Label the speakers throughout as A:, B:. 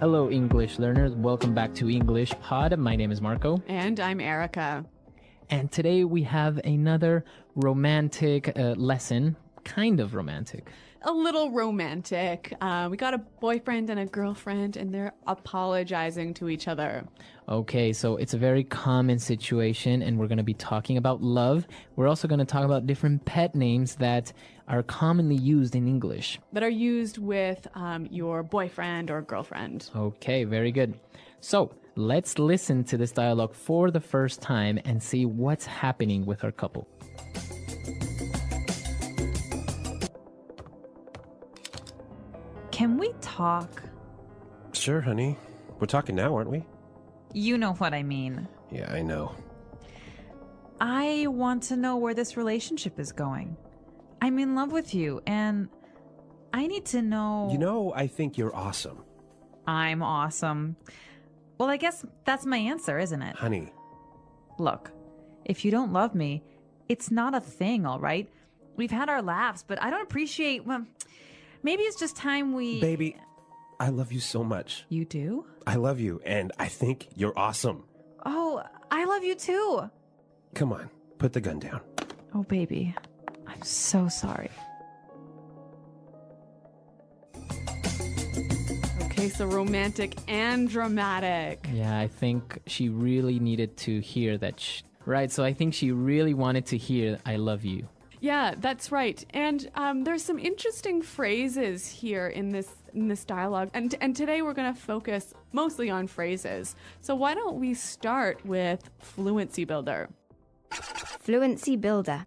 A: Hello, English learners. Welcome back to English Pod. My name is Marco.
B: And I'm Erica.
A: And today we have another romantic lesson. Kind of romantic.
B: A little romantic. We got a boyfriend and a girlfriend, and they're apologizing to each other.
A: Okay, so it's a very common situation, and we're going to be talking about love. We're also going to talk about different pet names that are commonly used in English.
B: That are used with your boyfriend or girlfriend.
A: Okay, very good. So let's listen to this dialogue for the first time and see what's happening with our couple.
C: Can we talk?
D: Sure, honey. We're talking now, aren't we?
C: You know what I mean.
D: Yeah, I know.
C: I want to know where this relationship is going. I'm in love with you, and I need to know...
D: You know, I think you're awesome.
C: I'm awesome. Well, I guess that's my answer, isn't it?
D: Honey.
C: Look, if you don't love me, it's not a thing, all right? We've had our laughs, but I don't appreciate... Well, maybe it's just time we...
D: Baby, I love you so much.
C: You do?
D: I love you, and I think you're awesome.
C: Oh, I love you too.
D: Come on, put the gun down.
C: Oh, baby. I'm so sorry.
B: Okay, so romantic and dramatic.
A: Yeah, I think she really needed to hear that. Right, so I think she really wanted to hear, I love you.
B: Yeah, that's right. And there's some interesting phrases here in this dialogue. And today we're going to focus mostly on phrases. So why don't we start with Fluency Builder?
E: Fluency Builder.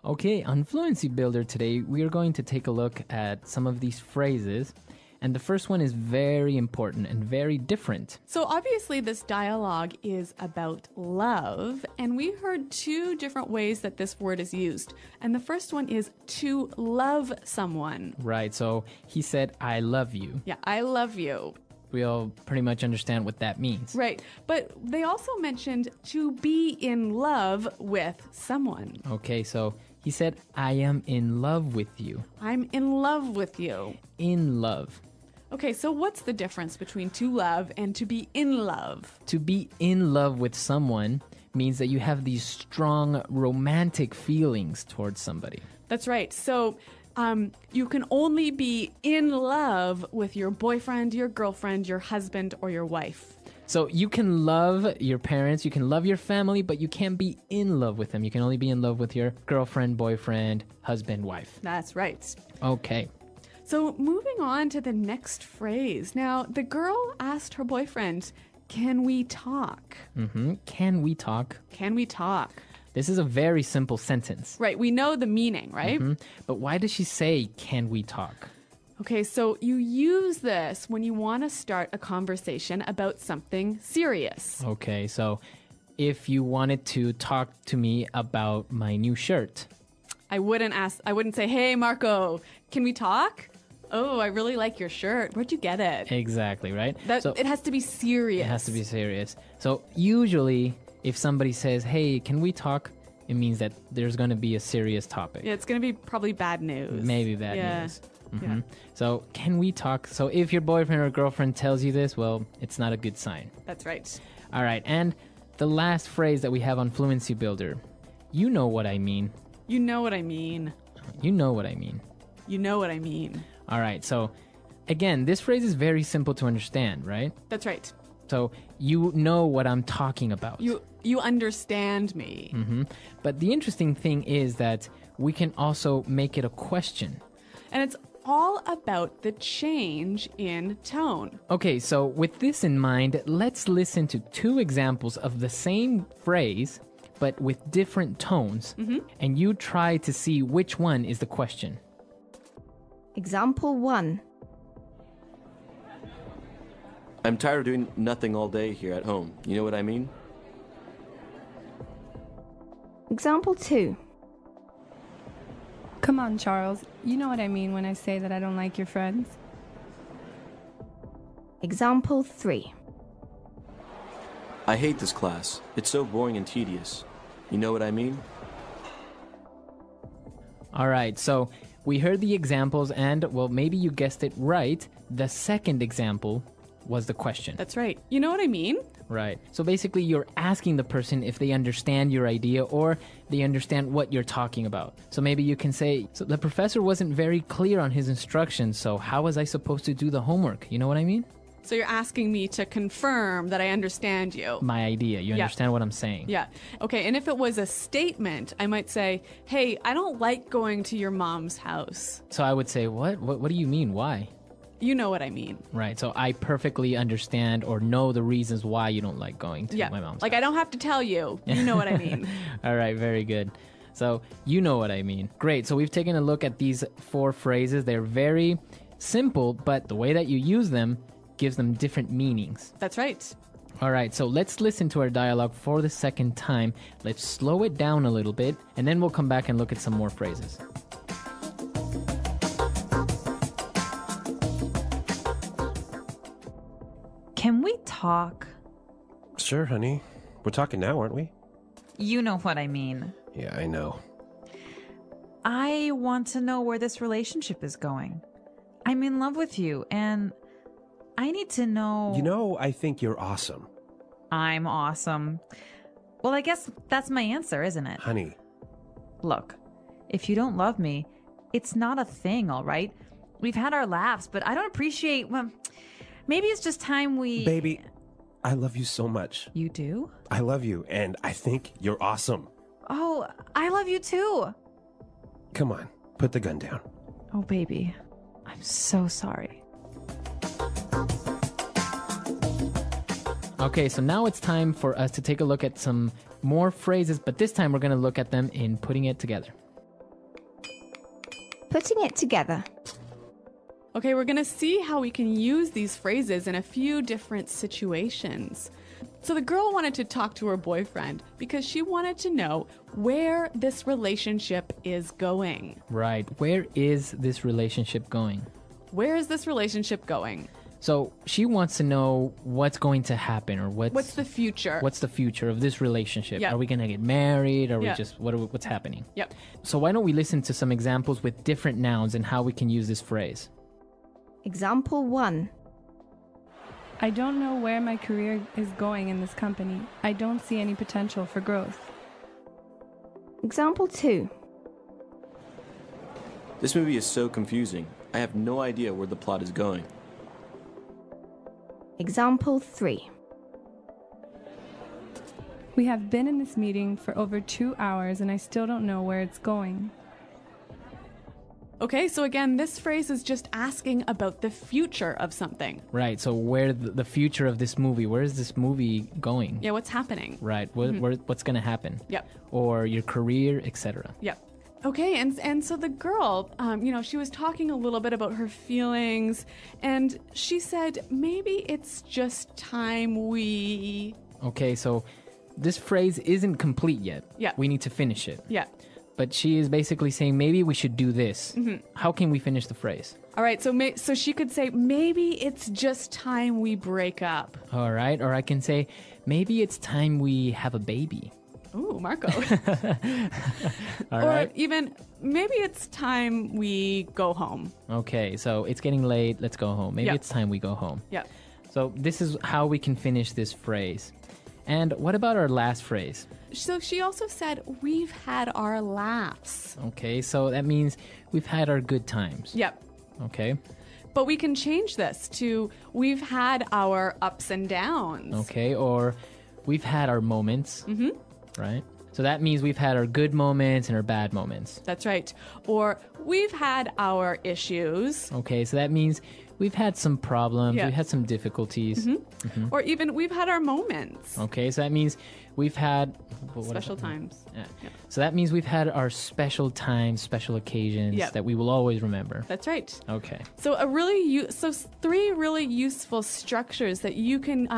A: Okay, on Fluency Builder today, we are going to take a look at some of these phrases. And the first one is very important and very different.
B: So obviously this dialogue is about love, and we heard two different ways that this word is used. And the first one is to love someone.
A: Right, so he said, I love you.
B: Yeah, I love you.
A: We all pretty much understand what that means.
B: Right, but they also mentioned to be in love with someone.
A: Okay, so he said, I am in love with you.
B: I'm in love with you.
A: In love.
B: Okay, so what's the difference between to love and to be in love?
A: To be in love with someone means that you have these strong romantic feelings towards somebody.
B: That's right. So you can only be in love with your boyfriend, your girlfriend, your husband, or your wife.
A: So you can love your parents, you can love your family, but you can't be in love with them. You can only be in love with your girlfriend, boyfriend, husband, wife.
B: That's right.
A: Okay.
B: So moving on to the next phrase. Now, the girl asked her boyfriend, can we talk?
A: Can we talk?
B: Can we talk?
A: This is a very simple sentence.
B: Right, we know the meaning, right?
A: But why does she say, can we talk?
B: Okay, so you use this when you want to start a conversation about something serious.
A: Okay, so if you wanted to talk to me about my new shirt.
B: I wouldn't say, hey, Marco, can we talk? Oh, I really like your shirt. Where'd you get it?
A: Exactly, right?
B: It has to be serious.
A: It has to be serious. So usually, if somebody says, hey, can we talk? It means that there's going to be a serious topic.
B: Yeah, it's going to be probably bad news.
A: Maybe bad news.
B: Yeah.
A: So can we talk? So if your boyfriend or girlfriend tells you this, well, it's not a good sign.
B: That's right.
A: All right. And the last phrase that we have on Fluency Builder. You know what I mean.
B: You know what I mean.
A: You know what I mean.
B: You know what I mean.
A: All right. So again, this phrase is very simple to understand, right?
B: That's right.
A: So you know what I'm talking about.
B: You understand me.
A: But the interesting thing is that we can also make it a question.
B: And it's all about the change in tone.
A: Okay, so with this in mind, let's listen to two examples of the same phrase, but with different tones. And you try to see which one is the question.
E: Example 1.
F: I'm tired of doing nothing all day here at home. You know what I mean?
E: Example 2.
G: Come on, Charles. You know what I mean when I say that I don't like your friends.
E: Example 3.
F: I hate this class. It's so boring and tedious. You know what I mean?
A: All right, so we heard the examples and, well, maybe you guessed it right. The second example was the question.
B: That's right. You know what I mean?
A: Right. So basically, you're asking the person if they understand your idea or they understand what you're talking about. So maybe you can say, so the professor wasn't very clear on his instructions, so how was I supposed to do the homework? You know what I mean?
B: So you're asking me to confirm that I understand you.
A: My idea. You understand what I'm saying?
B: Yeah. Okay, and if it was a statement, I might say, hey, I don't like going to your mom's house.
A: So I would say, what? What do you mean? Why?
B: You know what I mean.
A: Right. So I perfectly understand or know the reasons why you don't like going to my mom's
B: Like,
A: house.
B: I don't have to tell you. You know what I mean.
A: All right. Very good. So you know what I mean. Great. So we've taken a look at these 4 phrases. They're very simple, but the way that you use them gives them different meanings.
B: That's right.
A: All right, so let's listen to our dialogue for the second time. Let's slow it down a little bit, and then we'll come back and look at some more phrases.
C: Can we talk?
D: Sure, honey. We're talking now, aren't we?
C: You know what I mean.
D: Yeah, I know.
C: I want to know where this relationship is going. I'm in love with you, and I need to know...
D: You know, I think you're awesome.
C: I'm awesome. Well, I guess that's my answer, isn't it?
D: Honey.
C: Look, if you don't love me, it's not a thing, all right? We've had our laughs, but I don't appreciate... Well, maybe it's just time we...
D: Baby, I love you so much.
C: You do?
D: I love you, and I think you're awesome.
C: Oh, I love you too.
D: Come on, put the gun down.
C: Oh, baby. I'm so sorry.
A: Okay, so now it's time for us to take a look at some more phrases, but this time we're going to look at them in putting it together.
E: Putting it together.
B: Okay, we're going to see how we can use these phrases in a few different situations. So the girl wanted to talk to her boyfriend because she wanted to know where this relationship is going.
A: Right. Where is this relationship going?
B: Where is this relationship going?
A: So she wants to know what's going to happen or
B: What's the future?
A: What's the future of this relationship?
B: Yeah.
A: Are we going to get married? Are
B: Yeah.
A: we just what's happening?
B: Yep.
A: So why don't we listen to some examples with different nouns and how we can use this phrase?
E: Example 1.
G: I don't know where my career is going in this company. I don't see any potential for growth.
E: Example 2.
F: This movie is so confusing. I have no idea where the plot is going.
E: Example 3.
G: We have been in this meeting for over 2 hours and I still don't know where it's going.
B: Okay, so again, this phrase is just asking about the future of something.
A: Right. So where the future of this movie? Where is this movie going?
B: Yeah, what's happening?
A: Right. What's going to happen?
B: Yep.
A: Or your career, etc.
B: Yep. Okay, and so the girl, she was talking a little bit about her feelings, and she said, maybe it's just time we...
A: Okay, so this phrase isn't complete yet.
B: Yeah.
A: We need to finish it.
B: Yeah.
A: But she is basically saying, maybe we should do this. Mm-hmm. How can we finish the phrase?
B: All right, so she could say, maybe it's just time we break up.
A: All right, or I can say, maybe it's time we have a baby.
B: Ooh, Marco.
A: All
B: or
A: right.
B: even, maybe it's time we go home.
A: Okay, so it's getting late. Let's go home. Maybe
B: Yeah.
A: it's time we go home.
B: Yeah.
A: So this is how we can finish this phrase. And what about our last phrase?
B: So she also said, we've had our laughs.
A: Okay, so that means we've had our good times.
B: Yep.
A: Okay.
B: But we can change this to, we've had our ups and downs.
A: Okay, or we've had our moments. Mm-hmm. Right? So that means we've had our good moments and our bad moments.
B: That's right. Or we've had our issues.
A: Okay, so that means we've had some problems,
B: Yeah.
A: we've had some difficulties.
B: Or even we've had our moments.
A: Okay, so that means we've had... what
B: Special
A: is that?
B: times.
A: Yeah.
B: Yeah.
A: So that means we've had our special times, special occasions
B: Yeah.
A: that we will always remember.
B: That's right.
A: Okay.
B: So three really useful structures that you can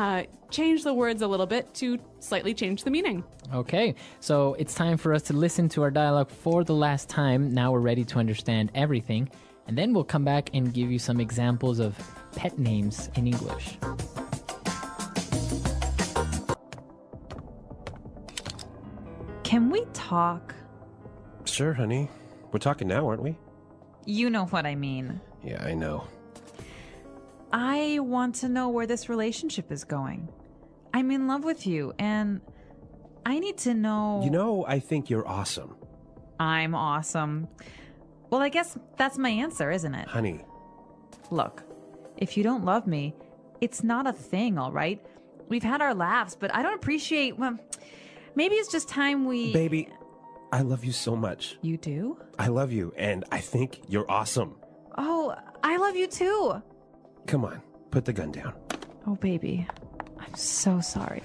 B: change the words a little bit to slightly change the meaning.
A: Okay, so it's time for us to listen to our dialogue for the last time. Now we're ready to understand everything. And then we'll come back and give you some examples of pet names in English.
C: Can we talk?
D: Sure, honey. We're talking now, aren't we?
C: You know what I mean.
D: Yeah, I know.
C: I want to know where this relationship is going. I'm in love with you, and I need to know...
D: You know, I think you're awesome.
C: I'm awesome. Well, I guess that's my answer, isn't it?
D: Honey.
C: Look, if you don't love me, it's not a thing, all right? We've had our laughs, but I don't appreciate... Well, maybe it's just time we...
D: Baby, I love you so much.
C: You do?
D: I love you, and I think you're awesome.
C: Oh, I love you too.
D: Come on, put the gun down.
C: Oh, baby. I'm so sorry.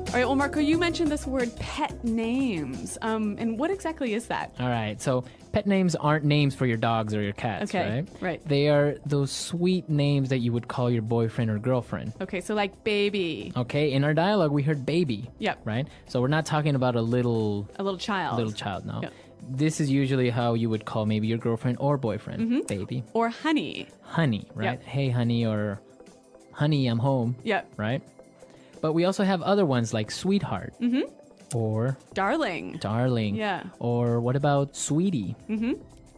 B: All right, well, Marco, you mentioned this word pet names. And what exactly is that?
A: All right, so pet names aren't names for your dogs or your cats,
B: Okay,
A: right?
B: right.
A: They are those sweet names that you would call your boyfriend or girlfriend.
B: Okay, so like baby.
A: Okay, in our dialogue, we heard baby.
B: Yep.
A: Right? So we're not talking about a little
B: child.
A: no.
B: Yep.
A: This is usually how you would call maybe your girlfriend or boyfriend, baby.
B: Or honey.
A: Honey, right?
B: Yep.
A: Hey, honey, or honey, I'm home.
B: Yep.
A: Right? But we also have other ones like sweetheart. Or
B: Darling.
A: darling.
B: Yeah.
A: Or what about sweetie?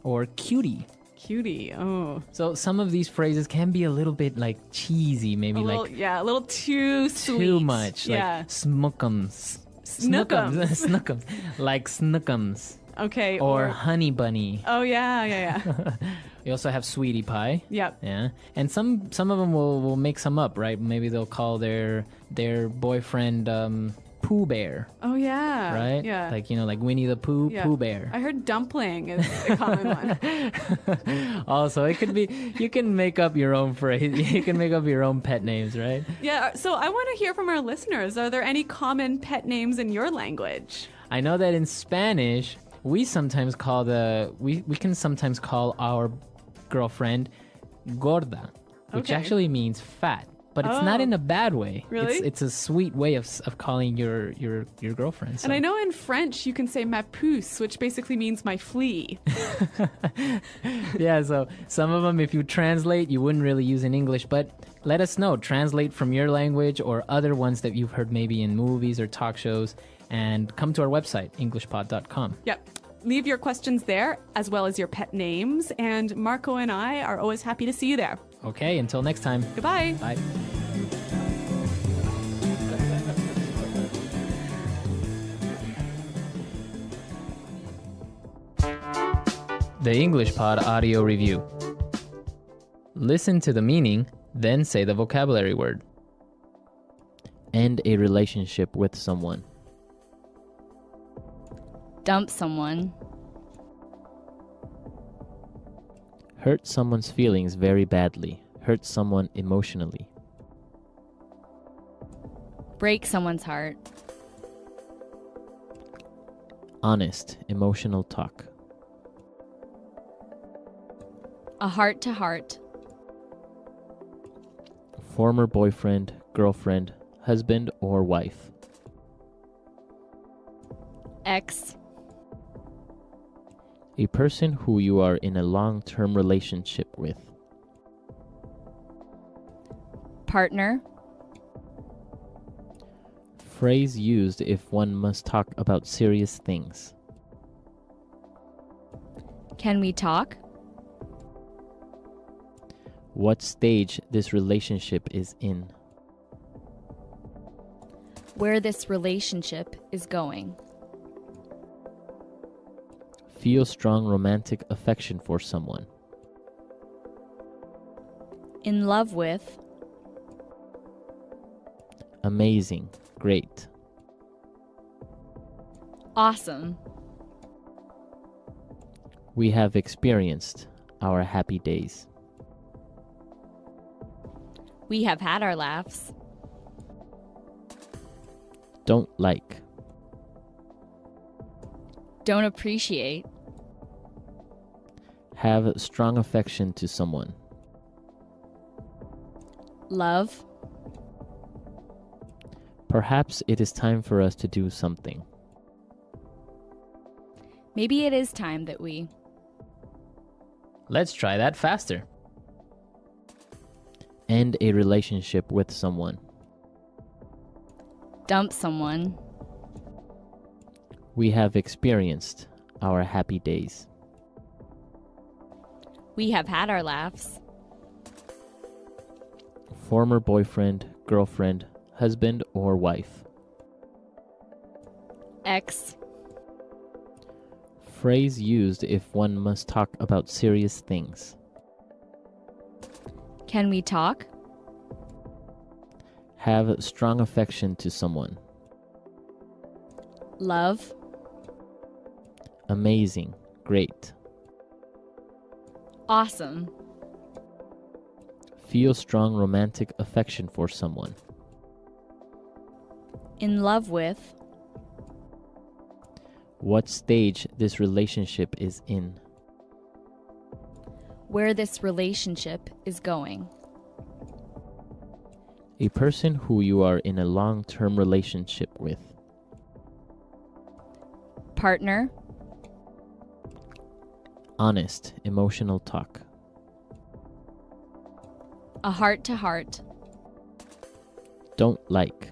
A: Or cutie.
B: Cutie. Oh.
A: So some of these phrases can be a little bit like cheesy, maybe
B: A little too sweet.
A: too much.
B: Yeah.
A: Like smookums.
B: Snookums.
A: Snookums. Like snookums.
B: Okay.
A: Or honey bunny.
B: Oh, yeah.
A: We also have sweetie pie.
B: Yep.
A: Yeah. And some of them will make some up, right? Maybe they'll call their boyfriend Pooh Bear,
B: Oh, yeah.
A: right?
B: Yeah.
A: Like, like Winnie the Pooh,
B: Yeah.
A: Pooh Bear.
B: I heard dumpling is a common one.
A: Also, it could be, you can make up your own phrase. You can make up your own pet names, right?
B: Yeah. So I want to hear from our listeners. Are there any common pet names in your language?
A: I know that in Spanish, we sometimes call we can sometimes call our girlfriend gorda, which
B: Okay.
A: actually means fat, but it's not
B: Oh.
A: in a bad way.
B: Really?
A: It's a sweet way of calling your girlfriend. So.
B: And I know in French you can say ma puce, which basically means my flea.
A: Yeah, so some of them, if you translate, you wouldn't really use in English, but let us know. Translate from your language or other ones that you've heard maybe in movies or talk shows, and come to our website, englishpod.com.
B: Yep. Leave your questions there, as well as your pet names, and Marco and I are always happy to see you there.
A: Okay, until next time.
B: Goodbye.
A: Bye. The English Pod Audio Review. Listen to the meaning, then say the vocabulary word.
H: End a relationship with someone.
I: Dump someone.
H: Hurt someone's feelings very badly. Hurt someone emotionally.
I: Break someone's heart.
H: Honest, emotional talk.
I: A heart to heart.
H: Former boyfriend, girlfriend, husband, or wife.
I: Ex.
H: A person who you are in a long-term relationship with.
I: Partner.
H: Phrase used if one must talk about serious things.
I: Can we talk?
H: What stage this relationship is in.
I: Where this relationship is going.
H: Feel strong romantic affection for someone.
I: In love with.
H: Amazing, great.
I: Awesome.
H: We have experienced our happy days.
I: We have had our laughs.
H: Don't like.
I: Don't appreciate.
H: Have strong affection to someone.
I: Love.
H: Perhaps it is time for us to do something.
I: Maybe it is time that we.
A: Let's try that faster.
H: End a relationship with someone.
I: Dump someone.
H: We have experienced our happy days.
I: We have had our laughs.
H: Former boyfriend, girlfriend, husband, or wife.
I: X.
H: Phrase used if one must talk about serious things.
I: Can we talk?
H: Have strong affection to someone.
I: Love.
H: Amazing. Great.
I: Awesome.
H: Feel strong romantic affection for someone.
I: In love with.
H: What stage this relationship is in.
I: Where this relationship is going.
H: A person who you are in a long-term relationship with.
I: Partner.
H: Honest, emotional talk.
I: A heart-to-heart.
H: Don't like.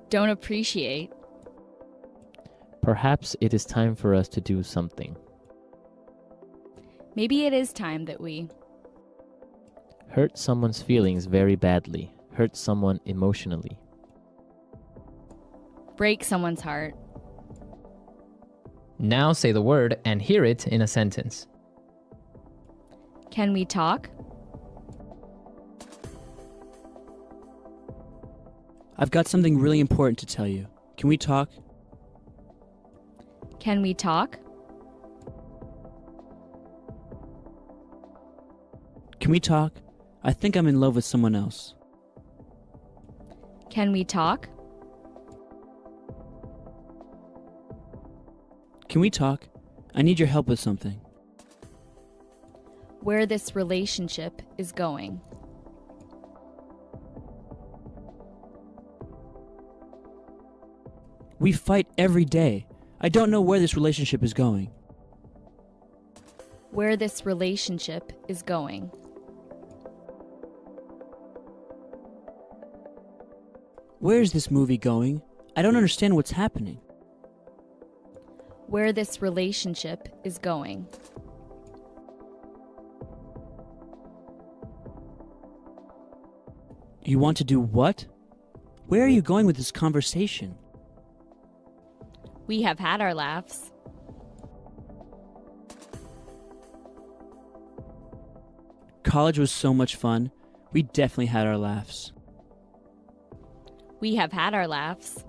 I: Don't appreciate.
H: Perhaps it is time for us to do something.
I: Maybe it is time that we.
H: Hurt someone's feelings very badly. Hurt someone emotionally.
I: Break someone's heart.
A: Now say the word and hear it in a sentence.
I: Can we talk?
J: I've got something really important to tell you. Can we talk?
I: Can we talk?
J: Can we talk? I think I'm in love with someone else.
I: Can we talk?
J: Can we talk? I need your help with something.
I: Where this relationship is going.
J: We fight every day. I don't know where this relationship is going.
I: Where this relationship is going.
J: Where is this movie going? I don't understand what's happening.
I: Where this relationship is going.
J: You want to do what? Where are you going with this conversation?
I: We have had our laughs.
J: College was so much fun. We definitely had our laughs.
I: We have had our laughs.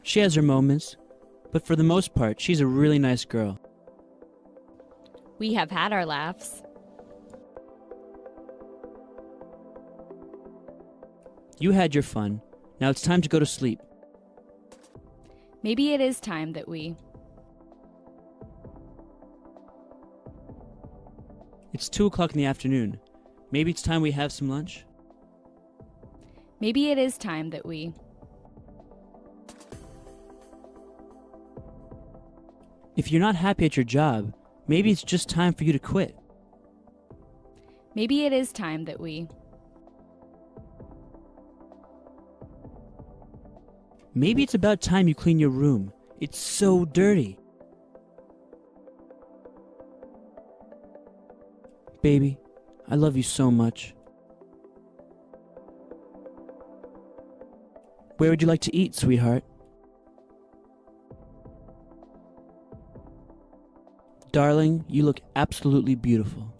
J: She has her moments, but for the most part, she's a really nice girl.
I: We have had our laughs.
J: You had your fun. Now it's time to go to sleep.
I: Maybe it is time that we.
J: It's 2 o'clock in the afternoon. Maybe it's time we have some lunch?
I: Maybe it is time that we.
J: If you're not happy at your job, maybe it's just time for you to quit.
I: Maybe it is time that we.
J: Maybe it's about time you clean your room. It's so dirty. Baby, I love you so much. Where would you like to eat, sweetheart? Darling, you look absolutely beautiful.